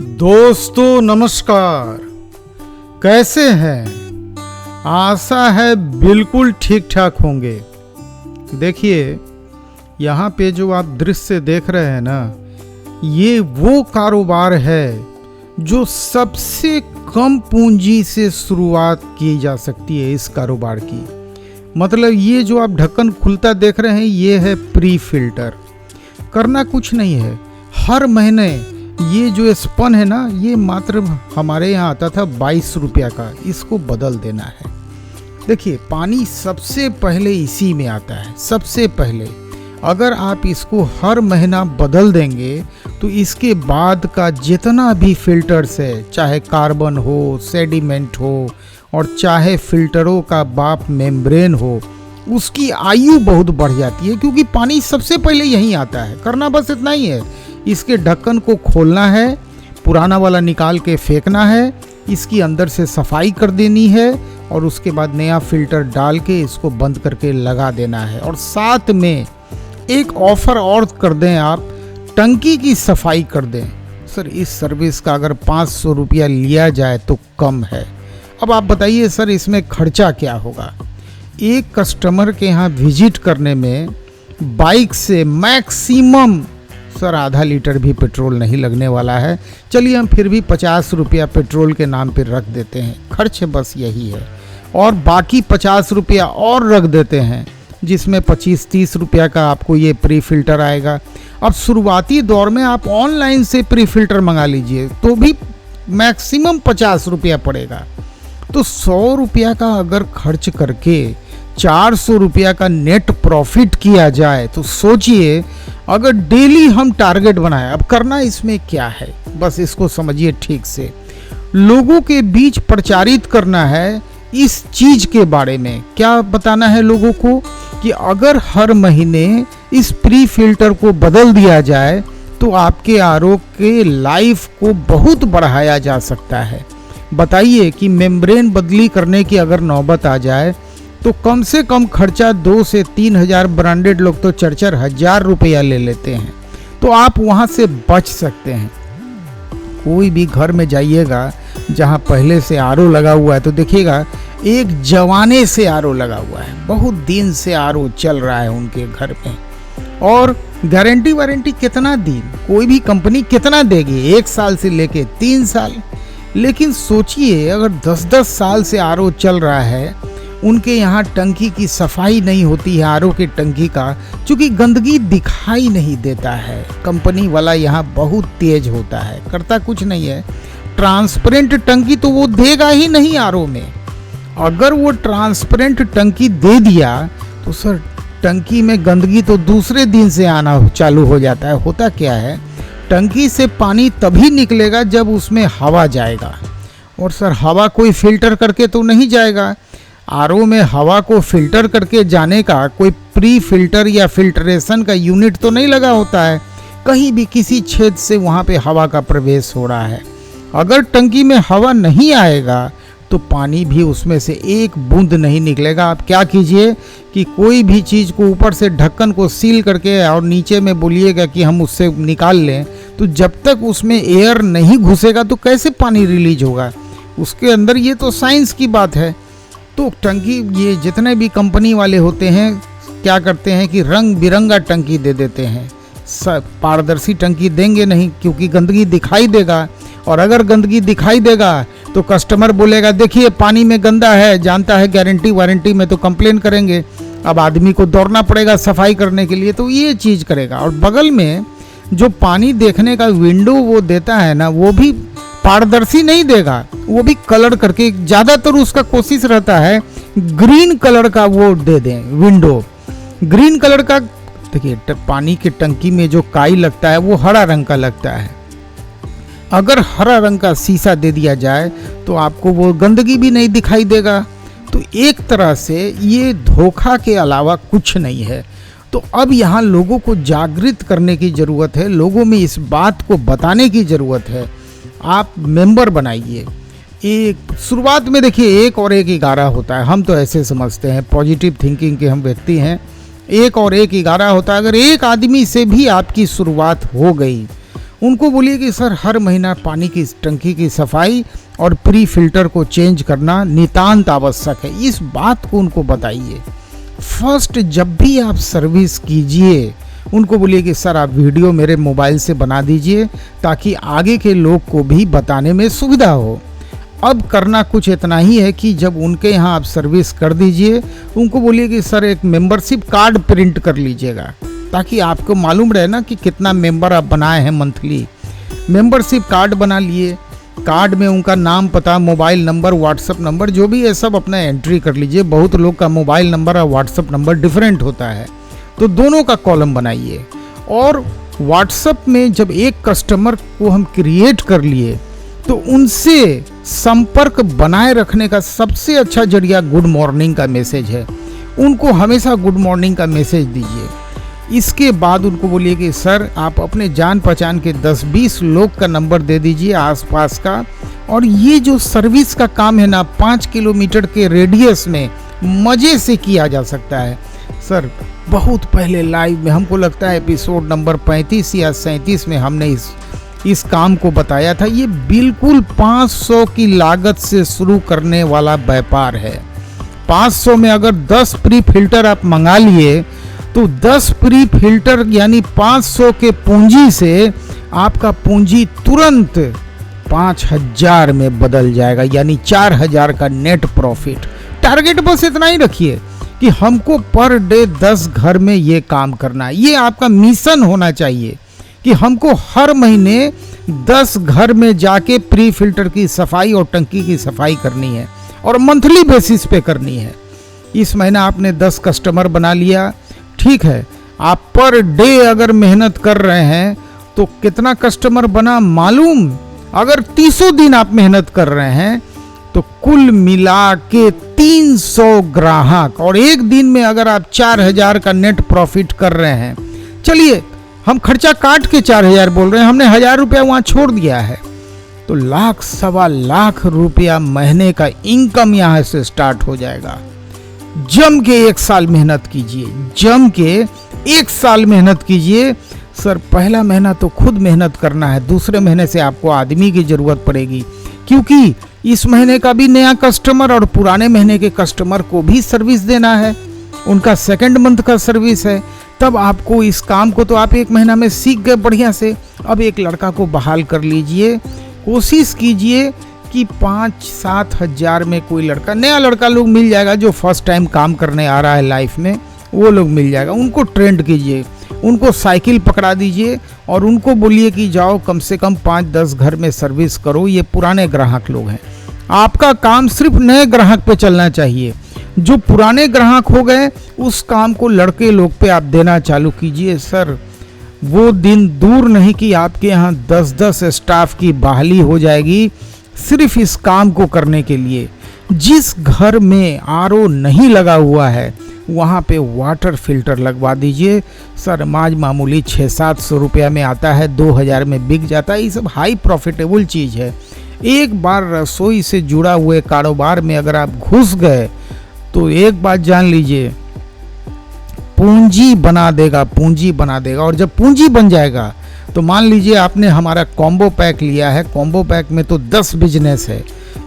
दोस्तों नमस्कार, कैसे हैं? आशा है बिल्कुल ठीक ठाक होंगे। देखिए, यहाँ पे जो आप दृश्य देख रहे हैं ना, ये वो कारोबार है जो सबसे कम पूंजी से शुरुआत की जा सकती है। इस कारोबार की मतलब ये जो आप ढक्कन खुलता देख रहे हैं, ये है प्री फिल्टर। करना कुछ नहीं है, हर महीने ये जो स्पन है ना, ये मात्र हमारे यहाँ आता था 22 रुपया का, इसको बदल देना है। देखिए, पानी सबसे पहले इसी में आता है। सबसे पहले अगर आप इसको हर महीना बदल देंगे तो इसके बाद का जितना भी फिल्टर्स है, चाहे कार्बन हो, सेडिमेंट हो और चाहे फिल्टरों का बाप मेम्ब्रेन हो, उसकी आयु बहुत बढ़ जाती है, क्योंकि पानी सबसे पहले यहीं आता है। करना बस इतना ही है, इसके ढक्कन को खोलना है, पुराना वाला निकाल के फेंकना है, इसकी अंदर से सफाई कर देनी है और उसके बाद नया फिल्टर डाल के इसको बंद करके लगा देना है। और साथ में एक ऑफर और कर दें, आप टंकी की सफाई कर दें। सर, इस सर्विस का अगर 500 रुपया लिया जाए तो कम है। अब आप बताइए सर, इसमें खर्चा क्या होगा? एक कस्टमर के यहाँ विजिट करने में बाइक से मैक्सिमम सर आधा लीटर भी पेट्रोल नहीं लगने वाला है। चलिए हम फिर भी 50 रुपया पेट्रोल के नाम पर रख देते हैं, खर्च बस यही है। और बाकी 50 रुपया और रख देते हैं, जिसमें 25-30 रुपया का आपको ये प्री फिल्टर आएगा। अब शुरुआती दौर में आप ऑनलाइन से प्री फिल्टर मंगा लीजिए तो भी मैक्सिमम 50 रुपया पड़ेगा। तो 100 रुपया का अगर खर्च करके 400 रुपया का नेट प्रॉफिट किया जाए तो सोचिए, अगर डेली हम टारगेट बनाएं। अब करना इसमें क्या है, बस इसको समझिए ठीक से। लोगों के बीच प्रचारित करना है इस चीज के बारे में। क्या बताना है लोगों को कि अगर हर महीने इस प्री फिल्टर को बदल दिया जाए तो आपके आरओ के लाइफ को बहुत बढ़ाया जा सकता है। बताइए कि मेम्ब्रेन बदली करने की अगर नौबत आ जाए तो कम से कम खर्चा 2 से 3 हज़ार, ब्रांडेड लोग तो 4-4 हज़ार रुपया ले लेते हैं। तो आप वहाँ से बच सकते हैं। कोई भी घर में जाइएगा जहाँ पहले से आरओ लगा हुआ है तो देखिएगा एक जवाने से आरओ लगा हुआ है, बहुत दिन से आरओ चल रहा है उनके घर में। और गारंटी वारंटी कितना दिन, कोई भी कंपनी कितना देगी? 1 साल से लेके 3 साल। लेकिन सोचिए, अगर 10-10 साल से आरओ चल रहा है, उनके यहाँ टंकी की सफाई नहीं होती है आरओ की टंकी का, क्योंकि गंदगी दिखाई नहीं देता है। कंपनी वाला यहाँ बहुत तेज होता है, करता कुछ नहीं है। ट्रांसपेरेंट टंकी तो वो देगा ही नहीं आरओ में। अगर वो ट्रांसपेरेंट टंकी दे दिया तो सर टंकी में गंदगी तो दूसरे दिन से आना चालू हो जाता है। होता क्या है, टंकी से पानी तभी निकलेगा जब उसमें हवा जाएगा, और सर हवा कोई फिल्टर करके तो नहीं जाएगा। आरओ में हवा को फिल्टर करके जाने का कोई प्री फिल्टर या फिल्ट्रेशन का यूनिट तो नहीं लगा होता है। कहीं भी किसी छेद से वहाँ पे हवा का प्रवेश हो रहा है। अगर टंकी में हवा नहीं आएगा तो पानी भी उसमें से एक बूंद नहीं निकलेगा। आप क्या कीजिए कि कोई भी चीज़ को ऊपर से ढक्कन को सील करके और नीचे में बोलिएगा कि हम उससे निकाल लें, तो जब तक उसमें एयर नहीं घुसेगा तो कैसे पानी रिलीज होगा उसके अंदर? ये तो साइंस की बात है। तो टंकी, ये जितने भी कंपनी वाले होते हैं क्या करते हैं कि रंग बिरंगा टंकी दे देते हैं। सब पारदर्शी टंकी देंगे नहीं, क्योंकि गंदगी दिखाई देगा, और अगर गंदगी दिखाई देगा तो कस्टमर बोलेगा देखिए पानी में गंदा है, जानता है गारंटी वारंटी में तो कंप्लेन करेंगे। अब आदमी को दौड़ना पड़ेगा सफाई करने के लिए, तो ये चीज़ करेगा। और बगल में जो पानी देखने का विंडो वो देता है ना, वो भी पारदर्शी नहीं देगा, वो भी कलर करके, ज़्यादातर उसका कोशिश रहता है ग्रीन कलर का वो दे दें विंडो। ग्रीन कलर का, देखिए पानी की टंकी में जो काई लगता है वो हरा रंग का लगता है। अगर हरा रंग का शीशा दे दिया जाए तो आपको वो गंदगी भी नहीं दिखाई देगा। तो एक तरह से ये धोखा के अलावा कुछ नहीं है। तो अब यहाँ लोगों को जागृत करने की ज़रूरत है, लोगों में इस बात को बताने की ज़रूरत है। आप मेंबर बनाइए। एक शुरुआत में देखिए 1 और 1 11 होता है, हम तो ऐसे समझते हैं, पॉजिटिव थिंकिंग के हम व्यक्ति हैं। 1 और 1 11 होता है। अगर एक आदमी से भी आपकी शुरुआत हो गई उनको बोलिए कि सर हर महीना पानी की टंकी की सफाई और प्री फिल्टर को चेंज करना नितांत आवश्यक है। इस बात को उनको बताइए। फर्स्ट जब भी आप सर्विस कीजिए उनको बोलिए कि सर आप वीडियो मेरे मोबाइल से बना दीजिए ताकि आगे के लोग को भी बताने में सुविधा हो। अब करना कुछ इतना ही है कि जब उनके यहाँ आप सर्विस कर दीजिए उनको बोलिए कि सर एक मेंबरशिप कार्ड प्रिंट कर लीजिएगा ताकि आपको मालूम रहे ना कि कितना मेंबर आप बनाए हैं मंथली। मेंबरशिप कार्ड बना लिए, कार्ड में उनका नाम, पता, मोबाइल नंबर, व्हाट्सअप नंबर जो भी है सब अपना एंट्री कर लीजिए। बहुत लोग का मोबाइल नंबर और व्हाट्सअप नंबर डिफरेंट होता है, तो दोनों का कॉलम बनाइए। और व्हाट्सअप में जब एक कस्टमर को हम क्रिएट कर लिए तो उनसे संपर्क बनाए रखने का सबसे अच्छा जरिया गुड मॉर्निंग का मैसेज है। उनको हमेशा गुड मॉर्निंग का मैसेज दीजिए। इसके बाद उनको बोलिए कि सर आप अपने जान पहचान के 10-20 लोग का नंबर दे दीजिए आसपास का, और ये जो सर्विस का काम है ना 5 किलोमीटर के रेडियस में मज़े से किया जा सकता है। सर बहुत पहले लाइव में, हमको लगता है एपिसोड नंबर 35 या 37 में हमने इस काम को बताया था। ये बिल्कुल 500 की लागत से शुरू करने वाला व्यापार है। 500 में अगर 10 प्री फिल्टर आप मंगा लिए तो 10 प्री फिल्टर यानी 500 के पूंजी से आपका पूंजी तुरंत 5000 में बदल जाएगा, यानी 4000 का नेट प्रॉफिट। टारगेट बस इतना ही रखिए कि हमको पर डे 10 घर में ये काम करना है। ये आपका मिशन होना चाहिए कि हमको हर महीने 10 घर में जाके प्री फिल्टर की सफाई और टंकी की सफाई करनी है और मंथली बेसिस पे करनी है। इस महीना आपने 10 कस्टमर बना लिया, ठीक है। आप पर डे अगर मेहनत कर रहे हैं तो कितना कस्टमर बना मालूम? अगर 300 दिन आप मेहनत कर रहे हैं तो कुल मिला के 300 ग्राहक, और एक दिन में अगर आप 4000 का नेट प्रॉफिट कर रहे हैं, चलिए हम खर्चा काट के 4000 बोल रहे हैं, हमने 1000 रुपया वहां छोड़ दिया है, तो 1,00,000-1,25,00,000 रुपया महीने का इनकम यहां से स्टार्ट हो जाएगा। जम के 1 साल मेहनत कीजिए, जम के 1 साल मेहनत कीजिए। सर पहला महीना तो खुद मेहनत करना है, दूसरे महीने से आपको आदमी की जरूरत पड़ेगी, क्योंकि इस महीने का भी नया कस्टमर और पुराने महीने के कस्टमर को भी सर्विस देना है, उनका सेकंड मंथ का सर्विस है। तब आपको इस काम को तो आप 1 महीना में सीख गए बढ़िया से। अब एक लड़का को बहाल कर लीजिए, कोशिश कीजिए कि 5-7 हज़ार में कोई लड़का, नया लड़का लोग मिल जाएगा जो फर्स्ट टाइम काम करने आ रहा है लाइफ में, वो लोग मिल जाएगा। उनको ट्रेंड कीजिए, उनको साइकिल पकड़ा दीजिए और उनको बोलिए कि जाओ कम से कम 5-10 घर में सर्विस करो। ये पुराने ग्राहक लोग हैं, आपका काम सिर्फ नए ग्राहक पे चलना चाहिए। जो पुराने ग्राहक हो गए उस काम को लड़के लोग पे आप देना चालू कीजिए। सर वो दिन दूर नहीं कि आपके यहाँ 10-10 स्टाफ की बहाली हो जाएगी सिर्फ इस काम को करने के लिए। जिस घर में आरओ नहीं लगा हुआ है वहाँ पे वाटर फिल्टर लगवा दीजिए। सर माज मामूली 600-700 रुपया में आता है, 2000 में बिक जाता है। ये सब हाई प्रॉफिटेबल चीज़ है। एक बार रसोई से जुड़ा हुए कारोबार में अगर आप घुस गए तो एक बात जान लीजिए, पूंजी बना देगा, पूंजी बना देगा। और जब पूंजी बन जाएगा तो मान लीजिए आपने हमारा कॉम्बो पैक लिया है, कॉम्बो पैक में तो 10 बिजनेस है।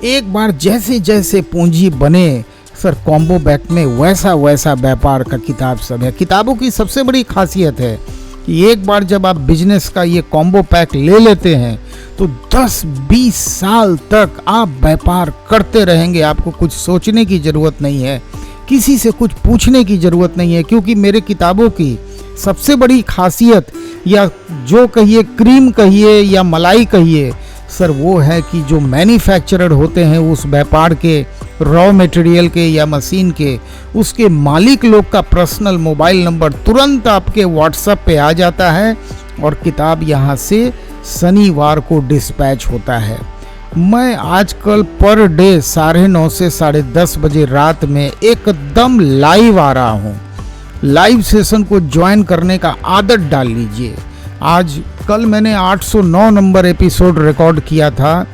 एक बार जैसे जैसे पूंजी बने सर कॉम्बो पैक में वैसा वैसा व्यापार का किताब सब है। किताबों की सबसे बड़ी खासियत है कि एक बार जब आप बिजनेस का ये कॉम्बो पैक ले लेते हैं तो 10-20 साल तक आप व्यापार करते रहेंगे। आपको कुछ सोचने की ज़रूरत नहीं है, किसी से कुछ पूछने की ज़रूरत नहीं है, क्योंकि मेरे किताबों की सबसे बड़ी खासियत, या जो कहिए क्रीम कहिए या मलाई कहिए सर, वो है कि जो मैन्युफैक्चरर होते हैं उस व्यापार के रॉ मटेरियल के या मशीन के, उसके मालिक लोग का पर्सनल मोबाइल नंबर तुरंत आपके व्हाट्सएप पे आ जाता है और किताब यहाँ से शनिवार को डिस्पैच होता है। मैं आजकल पर डे 9:30 से 10:30 बजे रात में एकदम लाइव आ रहा हूँ। लाइव सेशन को ज्वाइन करने का आदत डाल लीजिए। कल मैंने 809 नंबर एपिसोड रिकॉर्ड किया था,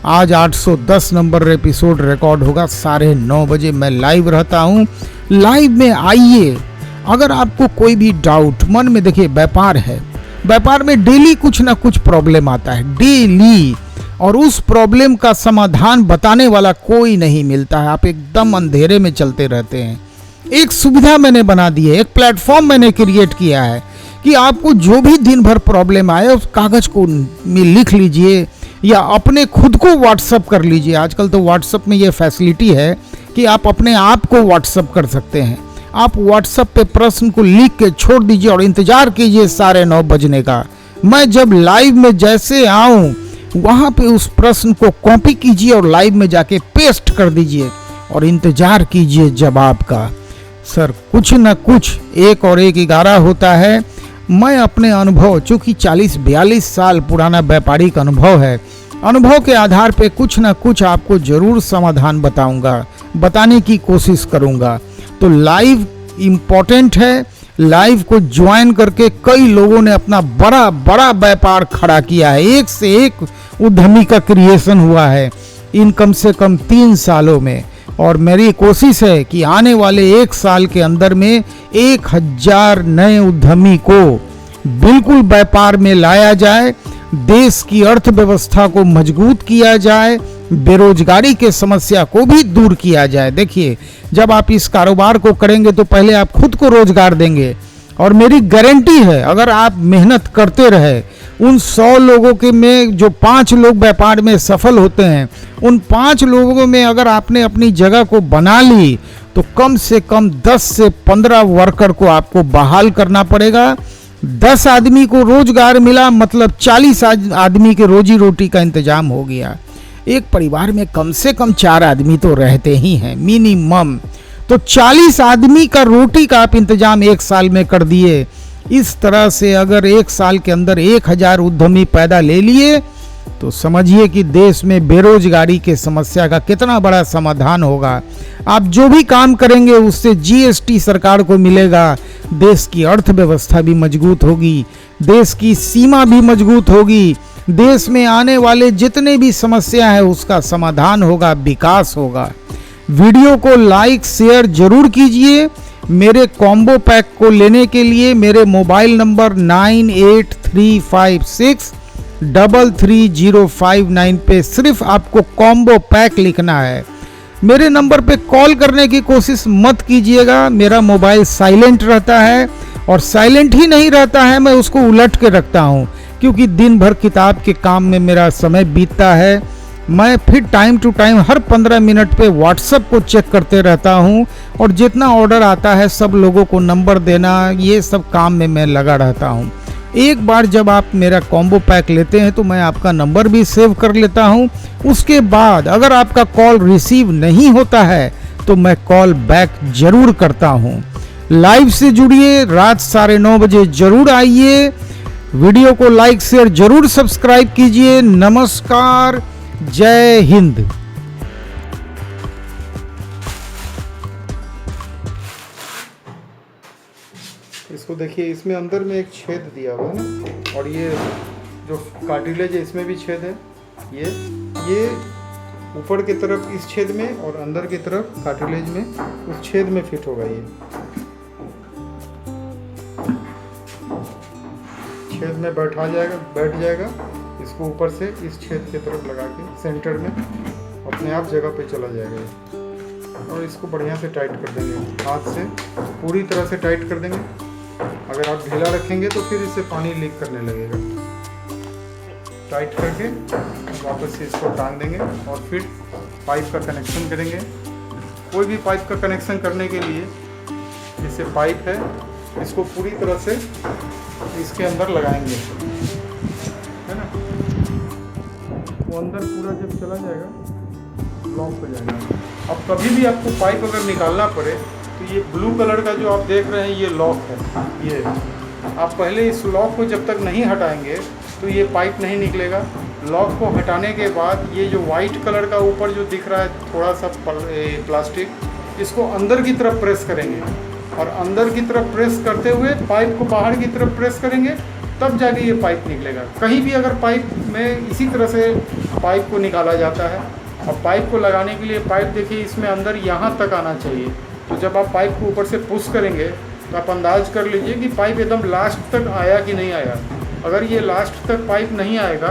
आज 810 नंबर एपिसोड रिकॉर्ड होगा। 9:30 बजे मैं लाइव रहता हूँ। लाइव में आइए। अगर आपको कोई भी डाउट मन में, देखिए व्यापार है, व्यापार में डेली कुछ ना कुछ प्रॉब्लम आता है, डेली, और उस प्रॉब्लम का समाधान बताने वाला कोई नहीं मिलता है। आप एकदम अंधेरे में चलते रहते हैं। एक सुविधा मैंने बना दी है, एक प्लेटफॉर्म मैंने क्रिएट किया है कि आपको जो भी दिन भर प्रॉब्लम आए उस कागज़ को में लिख लीजिए या अपने खुद को व्हाट्सअप कर लीजिए। आजकल तो व्हाट्सअप में ये फैसिलिटी है कि आप अपने आप को व्हाट्सअप कर सकते हैं। आप व्हाट्सअप पे प्रश्न को लिख के छोड़ दीजिए और इंतज़ार कीजिए 9:30 बजने का। मैं जब लाइव में जैसे आऊँ वहाँ पे उस प्रश्न को कॉपी कीजिए और लाइव में जाके पेस्ट कर दीजिए और इंतज़ार कीजिए जवाब का। सर कुछ न कुछ 1 और 1 11 होता है। मैं अपने अनुभव, चूँकि 40-42 साल पुराना व्यापारिक अनुभव है, अनुभव के आधार पे कुछ न कुछ आपको ज़रूर समाधान बताऊंगा, बताने की कोशिश करूंगा। तो लाइव इम्पोर्टेंट है। लाइव को ज्वाइन करके कई लोगों ने अपना बड़ा बड़ा व्यापार खड़ा किया है। एक से एक उद्यमी का क्रिएशन हुआ है इन कम से कम 3 सालों में। और मेरी कोशिश है कि आने वाले 1 साल के अंदर में 1000 नए उद्यमी को बिल्कुल व्यापार में लाया जाए, देश की अर्थव्यवस्था को मजबूत किया जाए, बेरोजगारी के समस्या को भी दूर किया जाए। देखिए, जब आप इस कारोबार को करेंगे तो पहले आप खुद को रोजगार देंगे, और मेरी गारंटी है अगर आप मेहनत करते रहे, उन 100 लोगों के में जो 5 लोग व्यापार में सफल होते हैं, उन 5 लोगों में अगर आपने अपनी जगह को बना ली तो कम से कम 10 से 15 वर्कर को आपको बहाल करना पड़ेगा। 10 आदमी को रोजगार मिला मतलब 40 आदमी के रोजी रोटी का इंतजाम हो गया। एक परिवार में कम से कम 4 आदमी तो रहते ही हैं मिनिमम। तो 40 आदमी का रोटी का आप इंतजाम 1 साल में कर दिए। इस तरह से अगर 1 साल के अंदर 1000 उद्यमी पैदा ले लिए तो समझिए कि देश में बेरोजगारी के समस्या का कितना बड़ा समाधान होगा। आप जो भी काम करेंगे उससे जीएसटी सरकार को मिलेगा, देश की अर्थव्यवस्था भी मजबूत होगी, देश की सीमा भी मजबूत होगी, देश में आने वाले जितने भी समस्या है उसका समाधान होगा, विकास होगा। वीडियो को लाइक शेयर जरूर कीजिए। मेरे कॉम्बो पैक को लेने के लिए मेरे मोबाइल नंबर 9835633059 पे सिर्फ आपको कॉम्बो पैक लिखना है। मेरे नंबर पे कॉल करने की कोशिश मत कीजिएगा। मेरा मोबाइल साइलेंट रहता है, और साइलेंट ही नहीं रहता है, मैं उसको उलट के रखता हूँ क्योंकि दिन भर किताब के काम में मेरा समय बीतता है। मैं फिर टाइम टू टाइम हर 15 मिनट पे व्हाट्सएप को चेक करते रहता हूँ, और जितना ऑर्डर आता है सब लोगों को नंबर देना, ये सब काम में मैं लगा रहता हूँ। एक बार जब आप मेरा कॉम्बो पैक लेते हैं तो मैं आपका नंबर भी सेव कर लेता हूँ। उसके बाद अगर आपका कॉल रिसीव नहीं होता है तो मैं कॉल बैक जरूर करता हूँ। लाइव से जुड़िए, रात 9:30 बजे जरूर आइए। वीडियो को लाइक शेयर जरूर सब्सक्राइब कीजिए। नमस्कार, जय हिंद। इसको देखिए, इसमें अंदर में एक छेद दिया हुआ है ना, और ये जो कार्टिलेज है इसमें भी छेद है। ये ऊपर की तरफ इस छेद में और अंदर की तरफ कार्टिलेज में उस छेद में फिट होगा। ये छेद में बैठ जाएगा। इसको ऊपर से इस छेद की तरफ लगा के सेंटर में अपने आप जगह पे चला जाएगा। और इसको बढ़िया से टाइट कर देंगे, हाथ से पूरी तरह से टाइट कर देंगे। अगर आप ढीला रखेंगे तो फिर इससे पानी लीक करने लगेगा। टाइट करके वापस से इसको टांग देंगे और फिर पाइप का कनेक्शन करेंगे। कोई भी पाइप का कनेक्शन करने के लिए जैसे पाइप है, इसको पूरी तरह से इसके अंदर लगाएंगे, है ना। वो अंदर पूरा जब चला जाएगा लॉक हो जाएगा। अब कभी भी आपको पाइप अगर निकालना पड़े तो ये ब्लू कलर का जो आप देख रहे हैं ये लॉक है। ये आप पहले इस लॉक को जब तक नहीं हटाएंगे तो ये पाइप नहीं निकलेगा। लॉक को हटाने के बाद ये जो वाइट कलर का ऊपर जो दिख रहा है थोड़ा सा प्लास्टिक, इसको अंदर की तरफ प्रेस करेंगे, और अंदर की तरफ प्रेस करते हुए पाइप को बाहर की तरफ प्रेस करेंगे, तब जाके ये पाइप निकलेगा। कहीं भी अगर पाइप में इसी तरह से पाइप को निकाला जाता है। अब पाइप को लगाने के लिए पाइप देखिए इसमें अंदर यहाँ तक आना चाहिए। तो जब आप पाइप को ऊपर से पुश करेंगे तो आप अंदाज कर लीजिए कि पाइप एकदम लास्ट तक आया कि नहीं आया। अगर ये लास्ट तक पाइप नहीं आएगा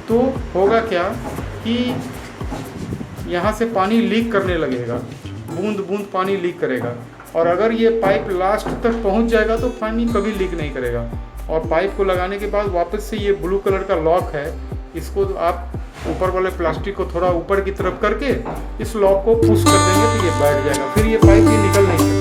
तो होगा क्या कि यहाँ से पानी लीक करने लगेगा, बूंद बूंद पानी लीक करेगा। और अगर ये पाइप लास्ट तक पहुँच जाएगा तो पानी कभी लीक नहीं करेगा। और पाइप को लगाने के बाद वापस से ये ब्लू कलर का लॉक है, इसको आप ऊपर वाले प्लास्टिक को थोड़ा ऊपर की तरफ करके इस लॉक को पुश कर देंगे तो ये बैठ जाएगा, फिर ये पाइप ही निकल नहीं सकता।